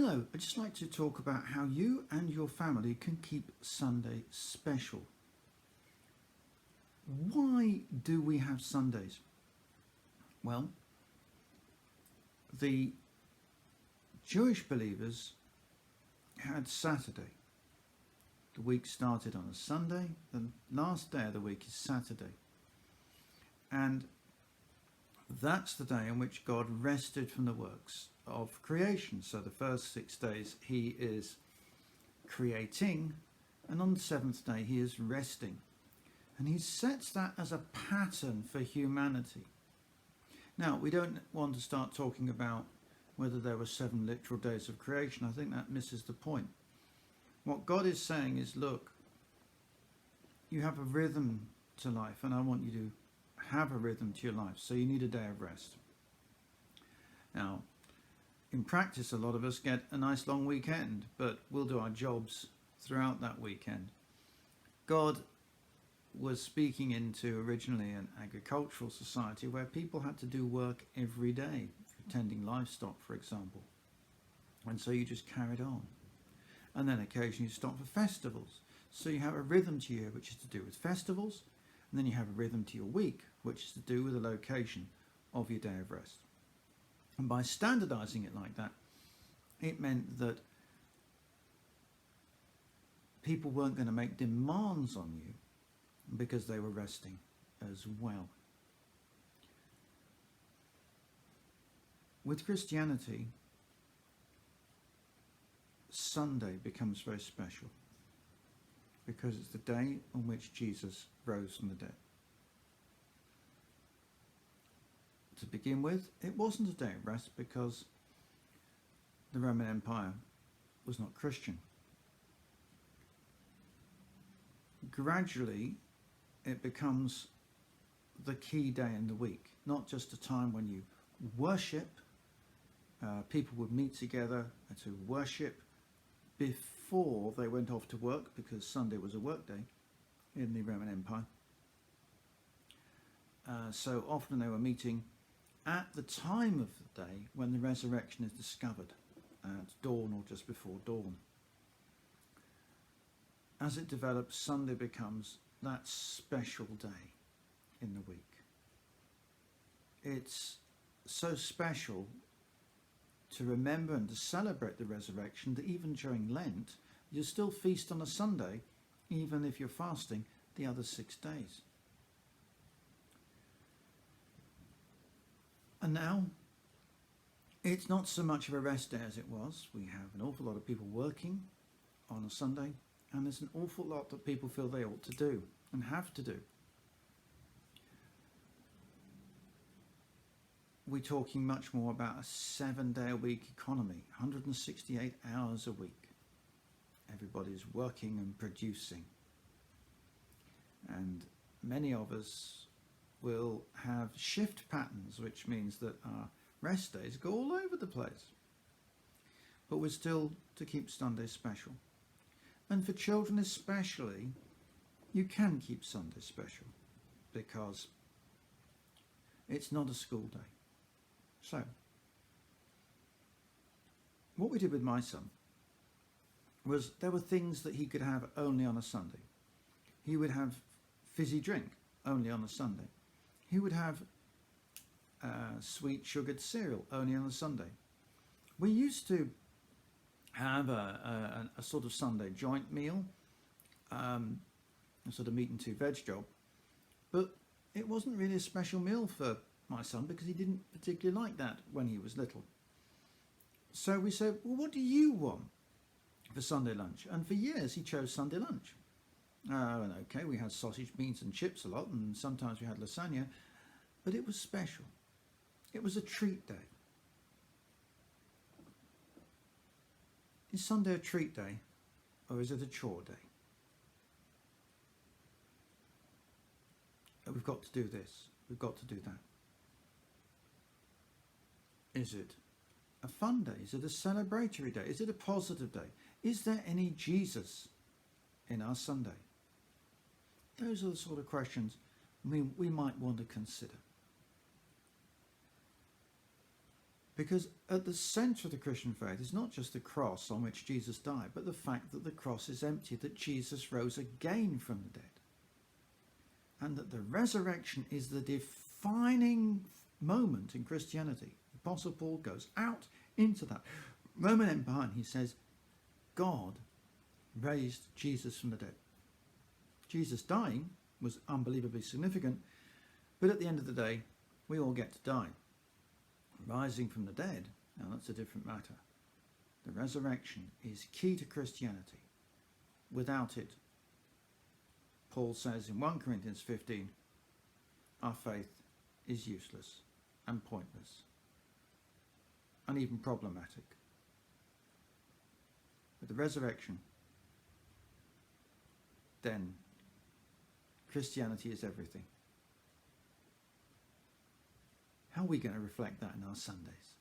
Hello, I'd just like to talk about how you and your family can keep Sunday special. Why do we have Sundays? Well, the Jewish believers had Saturday. The week started on a Sunday, the last day of the week is Saturday. And that's the day on which God rested from the works of creation. So the first 6 days he is creating, and on the seventh day he is resting. And he sets that as a pattern for humanity. Now, we don't want to start talking about whether there were 7 literal days of creation. I think that misses the point. What God is saying is, look, you have a rhythm to life, and I want you to have a rhythm to your life, so you need a day of rest. Now, in practice, a lot of us get a nice long weekend, but we'll do our jobs throughout that weekend. God was speaking into originally an agricultural society where people had to do work every day, tending livestock, for example. And so you just carried on. And then occasionally you stop for festivals. So you have a rhythm to your year, which is to do with festivals. And then you have a rhythm to your week, which is to do with the location of your day of rest. And by standardizing it like that, it meant that people weren't going to make demands on you because they were resting as well. With Christianity, Sunday becomes very special because it's the day on which Jesus rose from the dead. To begin with, it wasn't a day of rest because the Roman Empire was not Christian. Gradually, it becomes the key day in the week, not just a time when you worship. People would meet together to worship before they went off to work, because Sunday was a work day in the Roman Empire. So often they were meeting at the time of the day when the resurrection is discovered, at dawn or just before dawn. As it develops, Sunday becomes that special day in the week. It's so special to remember and to celebrate the resurrection that even during Lent, you still feast on a Sunday, even if you're fasting the other 6 days. And now, it's not so much of a rest day as it was. We have an awful lot of people working on a Sunday, and there's an awful lot that people feel they ought to do and have to do. We're talking much more about a 7-day-a-week economy, 168 hours a week. Everybody's working and producing. And many of us will have shift patterns, which means that our rest days go all over the place. But we're still to keep Sunday special. And for children especially, you can keep Sunday special because it's not a school day. So, what we did with my son was there were things that he could have only on a Sunday. He would have fizzy drink only on a Sunday. He would have sweet sugared cereal only on a Sunday. We used to have a sort of Sunday joint meal, a sort of meat and 2 veg job, but it wasn't really a special meal for my son because he didn't particularly like that when he was little. So we said, well, what do you want for Sunday lunch? And for years he chose Sunday lunch. And okay, we had sausage, beans and chips a lot, and sometimes we had lasagna, but it was special. It was a treat day. Is Sunday a treat day, or is it a chore day? We've got to do this, we've got to do that. Is it a fun day? Is it a celebratory day? Is it a positive day? Is there any Jesus in our Sunday? Those are the sort of questions we might want to consider. Because at the centre of the Christian faith is not just the cross on which Jesus died, but the fact that the cross is empty, that Jesus rose again from the dead. And that the resurrection is the defining moment in Christianity. The Apostle Paul goes out into that Roman Empire and he says, God raised Jesus from the dead. Jesus dying was unbelievably significant, but at the end of the day, we all get to die. Rising from the dead, now that's a different matter. The resurrection is key to Christianity. Without it, Paul says in 1 Corinthians 15, our faith is useless and pointless and even problematic. With the resurrection, then Christianity is everything. How are we going to reflect that in our Sundays?